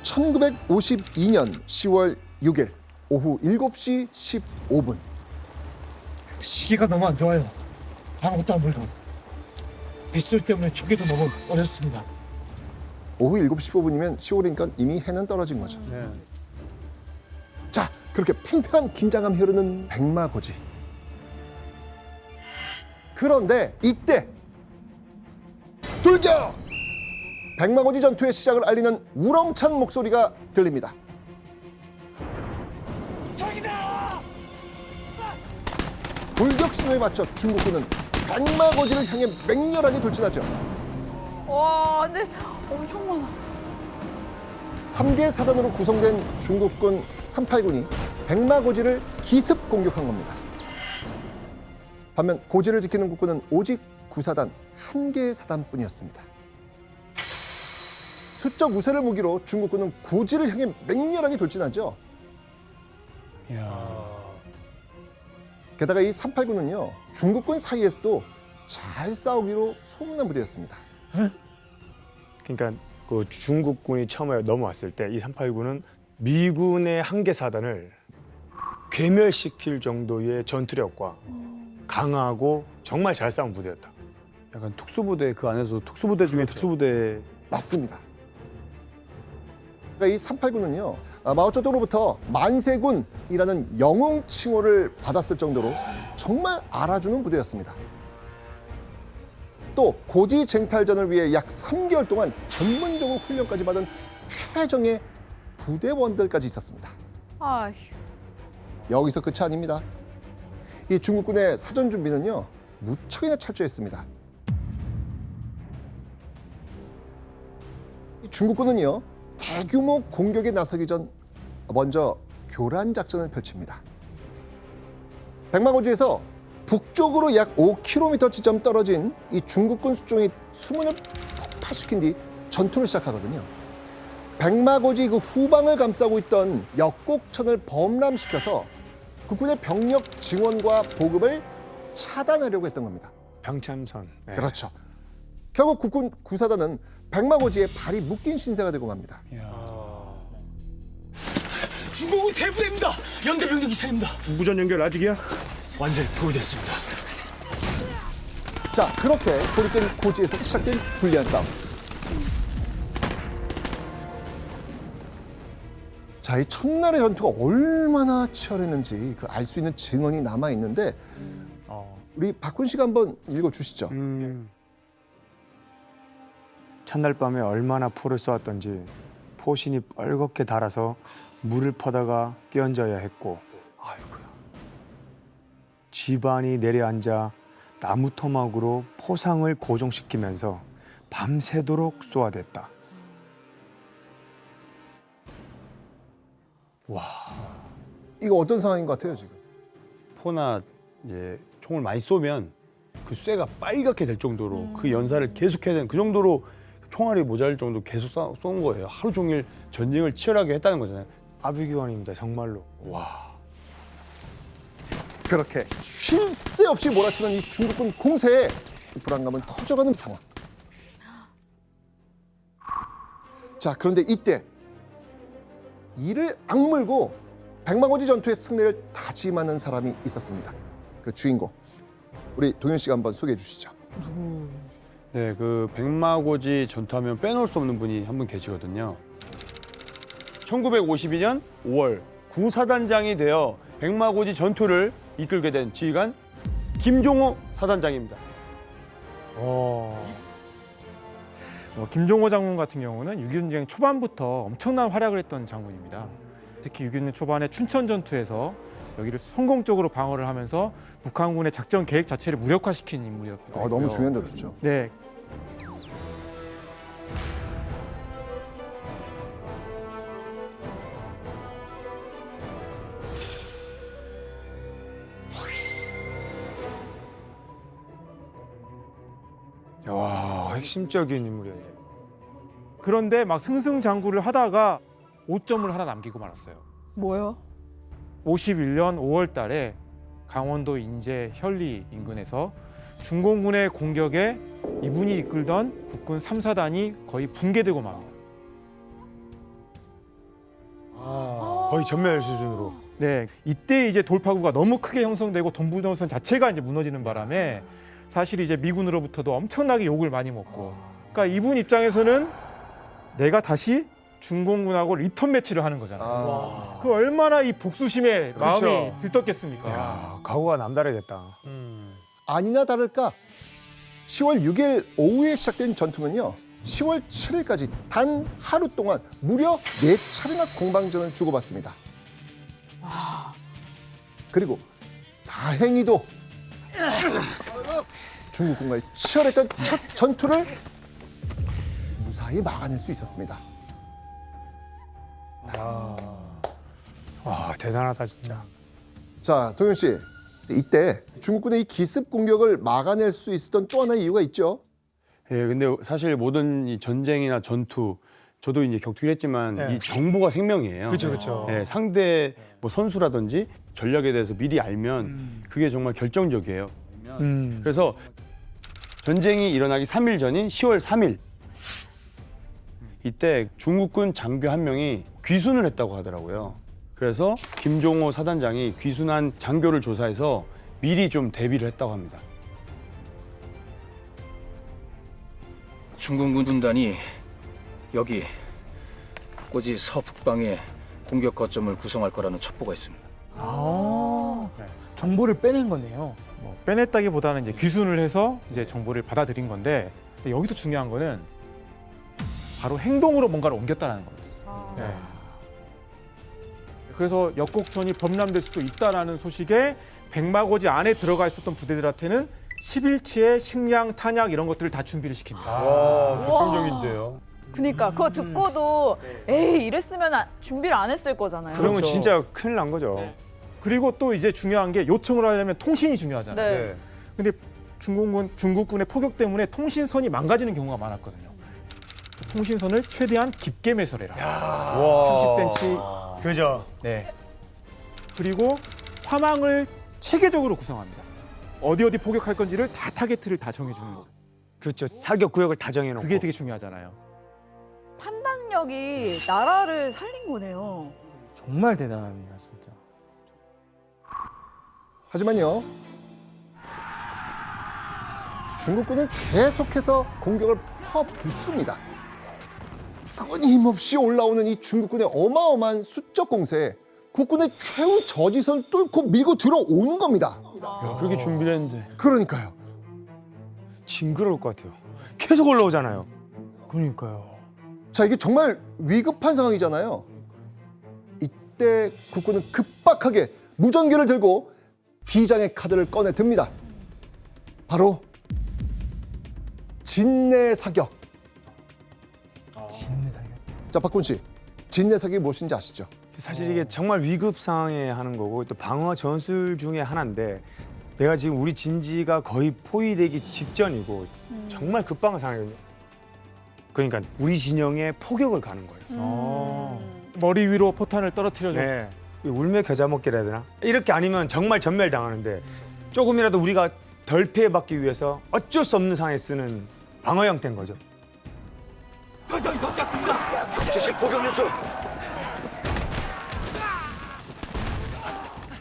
1952년 10월 6일 오후 7시 15분. 시기가 너무 안 좋아요. 아무것도 안 보이고 빗소리 때문에 저기도 너무 어렵습니다. 오후 7시 15분이면 10월이니까 이미 해는 떨어진 거죠. 네. 자, 그렇게 팽팽한 긴장감이 흐르는 백마고지. 그런데 이때 돌격! 백마고지 전투의 시작을 알리는 우렁찬 목소리가 들립니다. 저기다! 돌격 신호에 맞춰 중국군은 백마고지를 향해 맹렬하게 돌진하죠. 와, 근데 엄청 많아. 3개 사단으로 구성된 중국군 389군이 백마고지를 기습 공격한 겁니다. 반면 고지를 지키는 국군은 오직 9사단 1개의 사단뿐이었습니다. 수적 우세를 무기로 중국군은 고지를 향해 맹렬하게 돌진하죠. 게다가 이 389군은요, 중국군 사이에서도 잘 싸우기로 소문난 부대였습니다. 그러니까 그 중국군이 처음에 넘어왔을 때 이 389는 미군의 한 개 사단을 괴멸시킬 정도의 전투력과 강하고 정말 잘 싸운 부대였다. 약간 특수부대 그 안에서 특수부대 중에 특수부대. 맞습니다. 그러니까 이 389는요, 마오쩌둥으로부터 만세군이라는 영웅 칭호를 받았을 정도로 정말 알아주는 부대였습니다. 또 고지 쟁탈전을 위해 약 3개월 동안 전문적으로 훈련까지 받은 최정예 부대원들까지 있었습니다. 아휴. 여기서 끝이 아닙니다. 이 중국군의 사전 준비는요, 무척이나 철저했습니다. 이 중국군은요, 대규모 공격에 나서기 전 먼저 교란 작전을 펼칩니다. 백마고지에서 북쪽으로 약 5km 지점 떨어진 이 중국군 수종이 수문을 폭파시킨 뒤 전투를 시작하거든요. 백마고지 그 후방을 감싸고 있던 역곡천을 범람시켜서 국군의 병력 증원과 보급을 차단하려고 했던 겁니다. 병참선. 네. 그렇죠. 결국 국군 9사단은 백마고지에 발이 묶인 신세가 되고 맙니다. 중국은 대부대입니다. 연대병력 이상입니다. 무전 연결 아직이야? 완전히 포위됐습니다. 자, 그렇게 고립된 고지에서 시작된 불리한 싸움. 자, 이 첫날의 전투가 얼마나 치열했는지 그 알 수 있는 증언이 남아 있는데 우리 박훈 씨가 한번 읽어주시죠. 첫날 밤에 얼마나 포를 쏘았던지 포신이 뻘겋게 달아서 물을 퍼다가 끼얹어야 했고, 아이고야. 집안이 내려앉아 나무 토막으로 포상을 고정시키면서 밤새도록 쏘아댔다. 이거 어떤 상황인 것 같아요, 지금? 포나 이제 총을 많이 쏘면 그 쇠가 빨갛게 될 정도로 그 연사를 계속해야 되는 그 정도로 총알이 모자랄 정도로 계속 쏜 거예요. 하루 종일 전쟁을 치열하게 했다는 거잖아요. 아비규환입니다, 정말로. 그렇게 쉴 새 없이 몰아치는 이 중국군 공세에 불안감은 커져가는 상황. 자, 그런데 이때 이를 악물고 백마고지 전투의 승리를 다짐하는 사람이 있었습니다. 그 주인공, 우리 동현 씨가 한번 소개해 주시죠. 네, 그 백마고지 전투하면 빼놓을 수 없는 분이 한 분 계시거든요. 1952년 5월 구사단장이 되어 백마고지 전투를 이끌게 된 지휘관 김종호 사단장입니다. 김종호 장군 같은 경우는 6.25 전쟁 초반부터 엄청난 활약을 했던 장군입니다. 특히 6.25 초반에 춘천 전투에서 여기를 성공적으로 방어를 하면서 북한군의 작전 계획 자체를 무력화시킨 인물이었기도 하고요. 너무 중요한 데였죠. 네. 와, 핵심적인 인물이에요. 그런데 막 승승장구를 하다가 오점을 하나 남기고 말았어요. 뭐요? 51년 5월 달에 강원도 인제 현리 인근에서 중공군의 공격에 이분이 이끌던 국군 3사단이 거의 붕괴되고 맙니다. 거의 전멸 수준으로. 네, 이때 이제 돌파구가 너무 크게 형성되고 동부전선 자체가 이제 무너지는 바람에 사실 이제 미군으로부터도 엄청나게 욕을 많이 먹고, 그러니까 이분 입장에서는 내가 다시 중공군하고 리턴 매치를 하는 거잖아요. 그 얼마나 이 복수심에 마음이 그렇죠. 들떴겠습니까? 야, 각오가 남다르겠다. 아니나 다를까 10월 6일 오후에 시작된 전투는요. 10월 7일까지 단 하루 동안 무려 4차례나 공방전을 주고받습니다. 그리고 다행히도 중국군과의 치열했던 첫 전투를 무사히 막아낼 수 있었습니다. 와, 대단하다 진짜. 자, 동현 씨, 이때 중국군의 이 기습 공격을 막아낼 수 있었던 또 하나의 이유가 있죠. 예, 근데 사실 모든 이 전쟁이나 전투, 저도 이제 격투를 했지만 네. 이 정보가 생명이에요. 그렇죠. 예, 상대 뭐 선수라든지 전략에 대해서 미리 알면 그게 정말 결정적이에요. 그래서 전쟁이 일어나기 3일 전인 10월 3일 이때 중국군 장교 한 명이 귀순을 했다고 하더라고요. 그래서 김종호 사단장이 귀순한 장교를 조사해서 미리 좀 대비를 했다고 합니다. 중공군 군단이 여기 꼬지 서북방에 공격 거점을 구성할 거라는 첩보가 있습니다. 정보를 빼낸 거네요. 뭐 빼냈다기보다는 이제 귀순을 해서 이제 정보를 받아들인 건데, 근데 여기서 중요한 거는 바로 행동으로 뭔가를 옮겼다는 겁니다. 네. 그래서 역곡전이 범람될 수도 있다라는 소식에 백마고지 안에 들어가 있었던 부대들한테는 10일치의 식량, 탄약 이런 것들을 다 준비를 시킵니다. 결정적인데요. 그니까 그거 듣고도 에이 이랬으면 준비를 안 했을 거잖아요. 그러면 진짜 큰일 난 거죠. 그리고 또 이제 중요한 게 요청을 하려면 통신이 중요하잖아요. 네. 근데 중국군의 포격 때문에 통신선이 망가지는 경우가 많았거든요. 통신선을 최대한 깊게 매설해라. 30cm. 그죠. 네. 그리고 화망을 체계적으로 구성합니다. 어디 포격할 건지를 다 타겟을 다 정해주는 거. 그렇죠. 사격 구역을 다 정해놓고. 그게 되게 중요하잖아요. 판단력이 나라를 살린 거네요. 정말 대단합니다, 진짜. 하지만요. 중국군은 계속해서 공격을 퍼붓습니다. 끊임없이 올라오는 이 중국군의 어마어마한 수적 공세에 국군의 최후 저지선을 뚫고 밀고 들어오는 겁니다. 야, 그렇게 준비를 했는데. 그러니까요. 징그러울 것 같아요. 계속 올라오잖아요. 그러니까요. 자, 이게 정말 위급한 상황이잖아요. 이때 국군은 급박하게 무전기를 들고 비장의 카드를 꺼내 듭니다. 바로 진내 사격. 진짜 사격. 자, 박군 씨, 진내 사격이 무엇인지 아시죠? 사실 이게 정말 위급 상황에 하는 거고 또 방어 전술 중에 하나인데 내가 지금 우리 진지가 거의 포위되기 직전이고 정말 급박한 상황이거든요. 그러니까 우리 진영에 포격을 가는 거예요. 머리 위로 포탄을 떨어뜨려줘. 네. 울며 겨자 먹기라 해야 되나? 이렇게 아니면 정말 전멸 당하는데 조금이라도 우리가 덜 피해받기 위해서 어쩔 수 없는 상황에 쓰는 방어 형태인 거죠.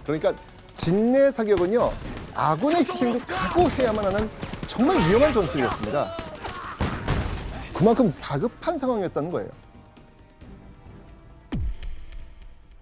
그러니까 진내 사격은요, 아군의 희생도 각오해야만 하는 정말 위험한 전술이었습니다. 그만큼 다급한 상황이었다는 거예요.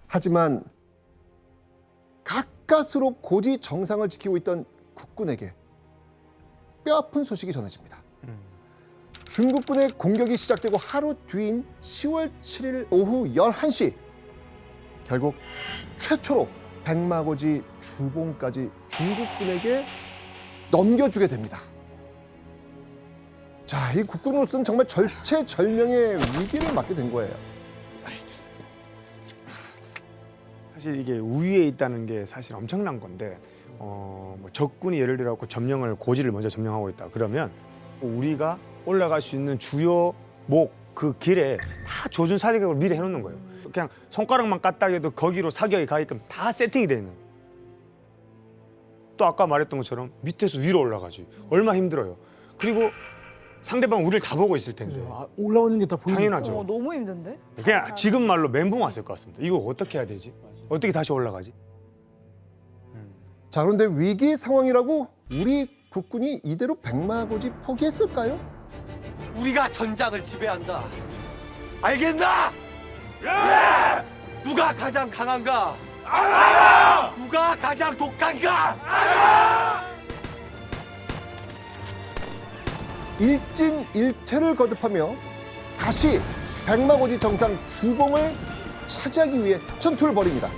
하지만 가까스로 고지 정상을 지키고 있던 국군에게 뼈아픈 소식이 전해집니다. 중국군의 공격이 시작되고 하루 뒤인 10월 7일 오후 11시 결국 최초로 백마고지 주봉까지 중국군에게 넘겨주게 됩니다. 자, 이 국군으로서는 정말 절체절명의 위기를 맞게 된 거예요. 사실 이게 우위에 있다는 게 사실 엄청난 건데 뭐 적군이 예를 들어 점령을 고지를 먼저 점령하고 있다 그러면 우리가 올라갈 수 있는 주요 목 그 길에 다 조준 사격을 미리 해놓는 거예요. 그냥 손가락만 까딱 해도 거기로 사격이 가게끔 다 세팅이 돼 있는 거예요. 또 아까 말했던 것처럼 밑에서 위로 올라가지 얼마나 힘들어요. 그리고 상대방 우리를 다 보고 있을 텐데. 아, 올라오는 게 다 보이는 당연하죠. 너무 힘든데? 그냥 지금 말로 멘붕 왔을 것 같습니다. 이거 어떻게 해야 되지? 어떻게 다시 올라가지? 자, 그런데 위기 상황이라고 우리 국군이 이대로 백마고지 포기했을까요? 우리가 전장을 지배한다. 알겠나? 예! 누가 가장 강한가? 알아요! 누가 가장 독한가? 알아요! 일진일퇴를 거듭하며 다시 백마고지 정상 주봉을 차지하기 위해 전투를 벌입니다.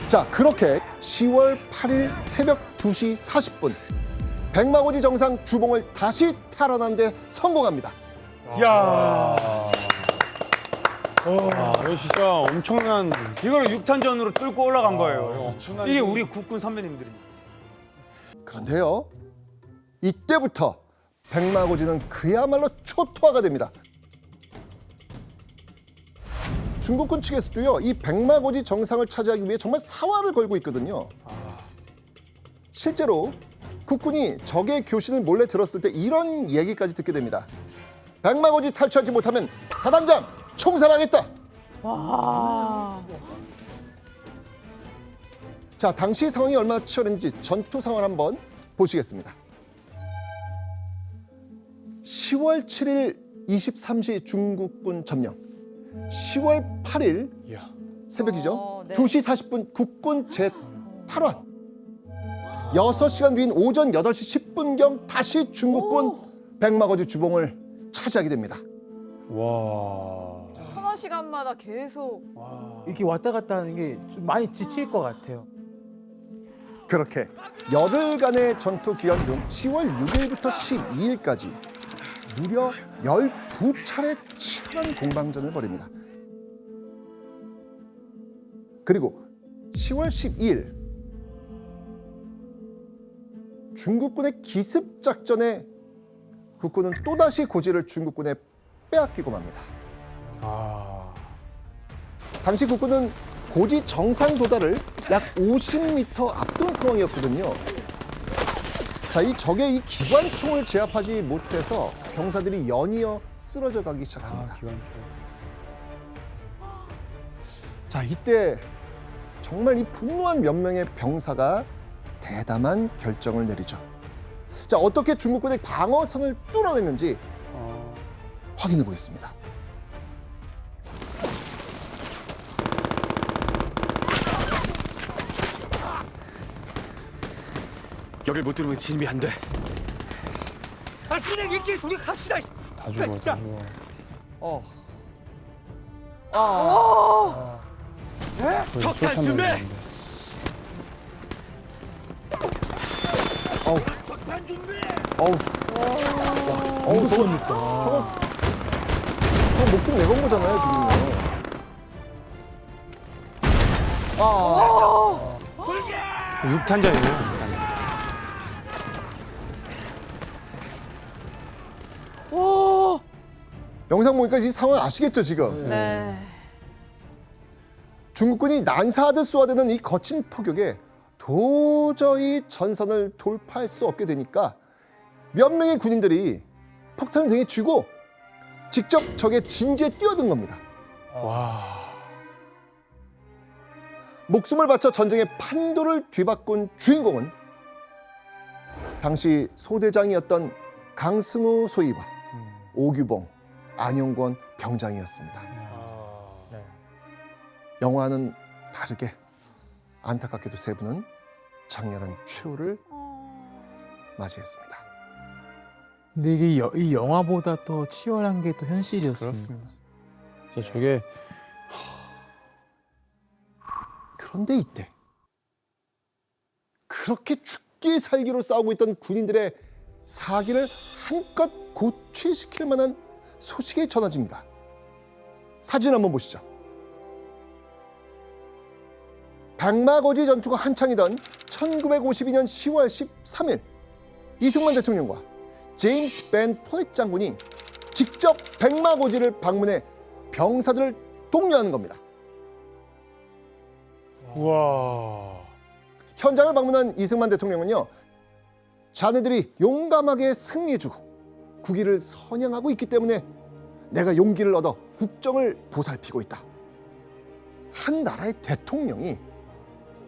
자, 그렇게 10월 8일 새벽 2시 40분 백마고지 정상 주봉을 다시 탈환하는 데 성공합니다. 야, 이거 진짜 엄청난 이거를 6탄전으로 뚫고 올라간 거예요. 이게 우리 국군 선배님들입니다. 그런데요, 이때부터 백마고지는 그야말로 초토화가 됩니다. 중국군 측에서도요, 이 백마고지 정상을 차지하기 위해 정말 사활을 걸고 있거든요. 실제로 국군이 적의 교신을 몰래 들었을 때 이런 얘기까지 듣게 됩니다. 백마고지 탈취하지 못하면 사단장 총살하겠다. 와. 자, 당시 상황이 얼마나 치열했는지 전투 상황을 한번 보시겠습니다. 10월 7일 23시 중국군 점령, 10월 8일 새벽이죠. 네. 2시 40분 국군 재탈환. 6시간 뒤인 오전 8시 10분경 다시 중국군 백마고지 주봉을 차지하게 됩니다. 와. 서너 시간마다 계속. 이렇게 왔다 갔다 하는 게 좀 많이 지칠 것 같아요. 그렇게 열흘간의 전투 기간 중 10월 6일부터 12일까지 무려 12차례 치열한 공방전을 벌입니다. 그리고 10월 12일 중국군의 기습 작전에 국군은 또다시 고지를 중국군에 빼앗기고 맙니다. 당시 국군은 고지 정상 도달을 약 50m 앞둔 상황이었거든요. 자, 이 적의 이 기관총을 제압하지 못해서 병사들이 연이어 쓰러져 가기 시작합니다. 자, 이때 정말 이 분노한 몇 명의 병사가 대담한 결정을 내리죠. 자, 어떻게 중국군의 방어선을 뚫어냈는지 확인해 보겠습니다. 여길 못 들으면 진입이 안 돼. 그냥 일제히 돌격합시다. 다 죽어, 다 죽어. 적탄 준비! 저거 목숨 내건 거잖아요, 지금요. 아, 6탄전이에요. 오. 영상 보니까 이 상황 아시겠죠, 지금? 네. 중국군이 난사하듯 쏘아대는 이 거친 포격에 도저히 전선을 돌파할 수 없게 되니까 몇 명의 군인들이 폭탄을 등에 쥐고 직접 적의 진지에 뛰어든 겁니다. 목숨을 바쳐 전쟁의 판도를 뒤바꾼 주인공은 당시 소대장이었던 강승우 소위와 오규봉, 안용권 병장이었습니다. 영화는 다르게 안타깝게도 세 분은 장렬한 최후를 맞이했습니다. 근데 이게 이 영화보다 더 치열한 게 또 현실이었습니다. 진짜 저게 그런데 이때 그렇게 죽기 살기로 싸우고 있던 군인들의 사기를 한껏 고취시킬 만한 소식이 전해집니다. 사진 한번 보시죠. 백마고지 전투가 한창이던 1952년 10월 13일 이승만 대통령과 제임스 벤 포넷 장군이 직접 백마고지를 방문해 병사들을 독려하는 겁니다. 우와. 현장을 방문한 이승만 대통령은요, 자네들이 용감하게 승리해주고 국위를 선양하고 있기 때문에 내가 용기를 얻어 국정을 보살피고 있다. 한 나라의 대통령이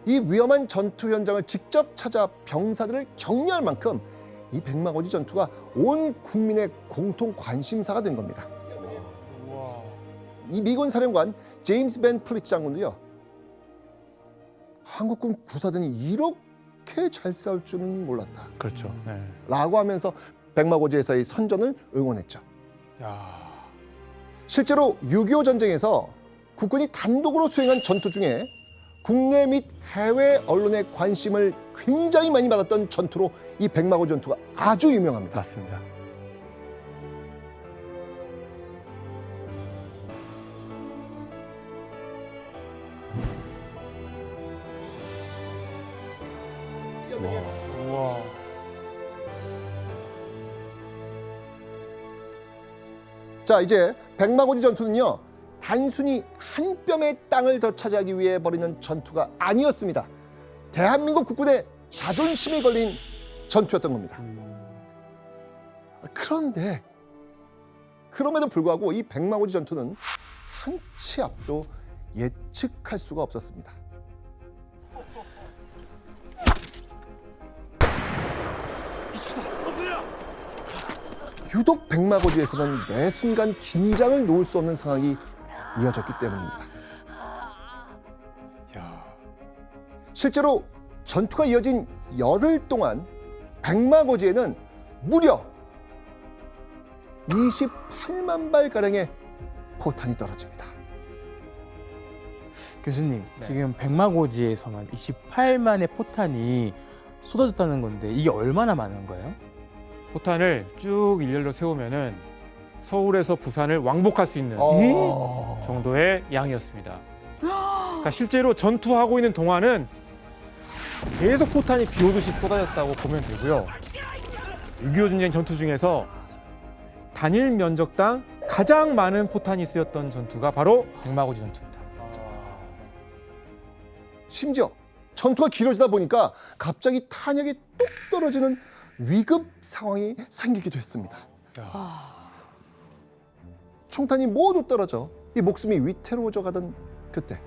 이 위험한 전투 현장을 직접 찾아 병사들을 격려할 만큼 이 백마고지 전투가 온 국민의 공통 관심사가 된 겁니다. 이 미군 사령관 제임스 벤 플리츠 장군도요, 한국군 구사단이 이렇게 잘 싸울 줄은 몰랐다 그렇죠. 네. 라고 하면서 백마고지에서의 선전을 응원했죠. 야, 실제로 6.25 전쟁에서 국군이 단독으로 수행한 전투 중에 국내 및 해외 언론의 관심을 굉장히 많이 받았던 전투로 이 백마고지 전투가 아주 유명합니다. 맞습니다. 우와. 자, 이제 백마고지 전투는요, 단순히 한 뼘의 땅을 더 차지하기 위해 벌이는 전투가 아니었습니다. 대한민국 국군의 자존심이 걸린 전투였던 겁니다. 그런데 그럼에도 불구하고 이 백마고지 전투는 한 치 앞도 예측할 수가 없었습니다. 유독 백마고지에서는 매 순간 긴장을 놓을 수 없는 상황이 이어졌기 때문입니다. 실제로 전투가 이어진 열흘 동안 백마고지에는 무려 28만 발가량의 포탄이 떨어집니다. 교수님, 지금 백마고지에서만 28만의 포탄이 쏟아졌다는 건데 이게 얼마나 많은 거예요? 포탄을 쭉 일렬로 세우면은 서울에서 부산을 왕복할 수 있는 정도의 양이었습니다. 그러니까 실제로 전투하고 있는 동안은 계속 포탄이 비 오듯이 쏟아졌다고 보면 되고요. 6.25 전쟁 전투 중에서 단일 면적당 가장 많은 포탄이 쓰였던 전투가 바로 백마고지 전투입니다. 심지어 전투가 길어지다 보니까 갑자기 탄약이 뚝 떨어지는 위급 상황이 생기기도 했습니다. 총탄이 모두 떨어져 이 목숨이 위태로워져 가던 그때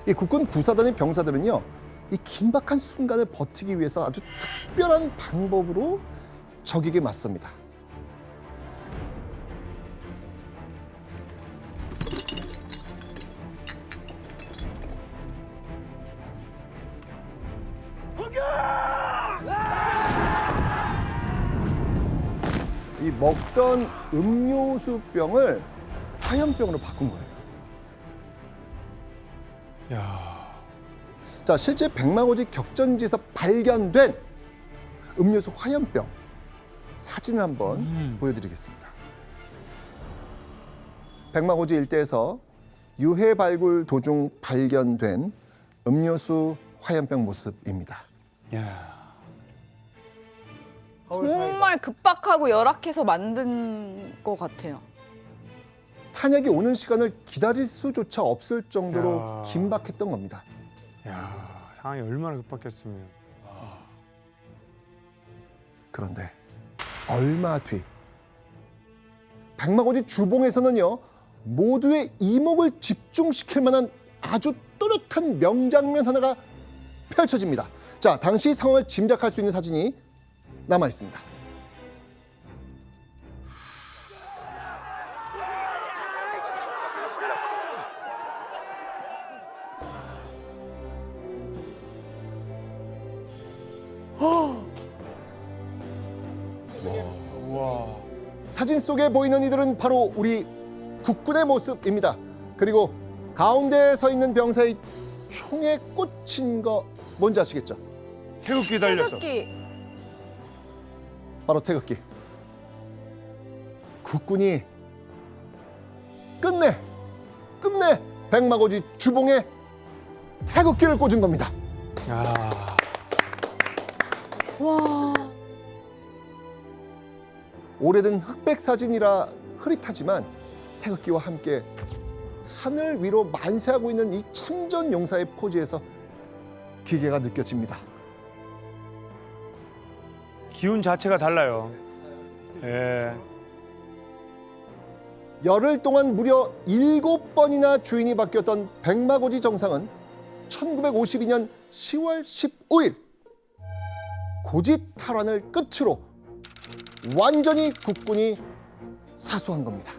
이 국군 부사단의 병사들은요, 이 긴박한 순간을 버티기 위해서 아주 특별한 방법으로 적에게 맞섭니다. 이 먹던 음료수병을 화염병으로 바꾼 거예요. 자, 실제 백마고지 격전지에서 발견된 음료수 화염병 사진을 한번 보여드리겠습니다. 백마고지 일대에서 유해 발굴 도중 발견된 음료수 화염병 모습입니다. 정말 급박하고 열악해서 만든 것 같아요. 탄약이 오는 시간을 기다릴 수조차 없을 정도로 야. 긴박했던 겁니다. 야, 상황이 얼마나 급박했으면. 그런데 얼마 뒤 백마고지 주봉에서는요, 모두의 이목을 집중시킬 만한 아주 또렷한 명장면 하나가 펼쳐집니다. 자, 당시 상황을 짐작할 수 있는 사진이 남아 있습니다. 사진 속에 보이는 이들은 바로 우리 국군의 모습입니다. 그리고 가운데에 서 있는 병사의 총에 꽂힌 거 뭔지 아시겠죠? 태극기 달렸어. 태극기. 바로 태극기. 국군이 끝내 백마고지 주봉에 태극기를 꽂은 겁니다. 야, 와. 오래된 흑백 사진이라 흐릿하지만 태극기와 함께 하늘 위로 만세하고 있는 이 참전 용사의 포즈에서 기계가 느껴집니다. 기운 자체가 달라요. 예. 열흘 동안 무려 7번이나 주인이 바뀌었던 백마고지 정상은 1952년 10월 15일 고지 탈환을 끝으로 완전히 국군이 사수한 겁니다.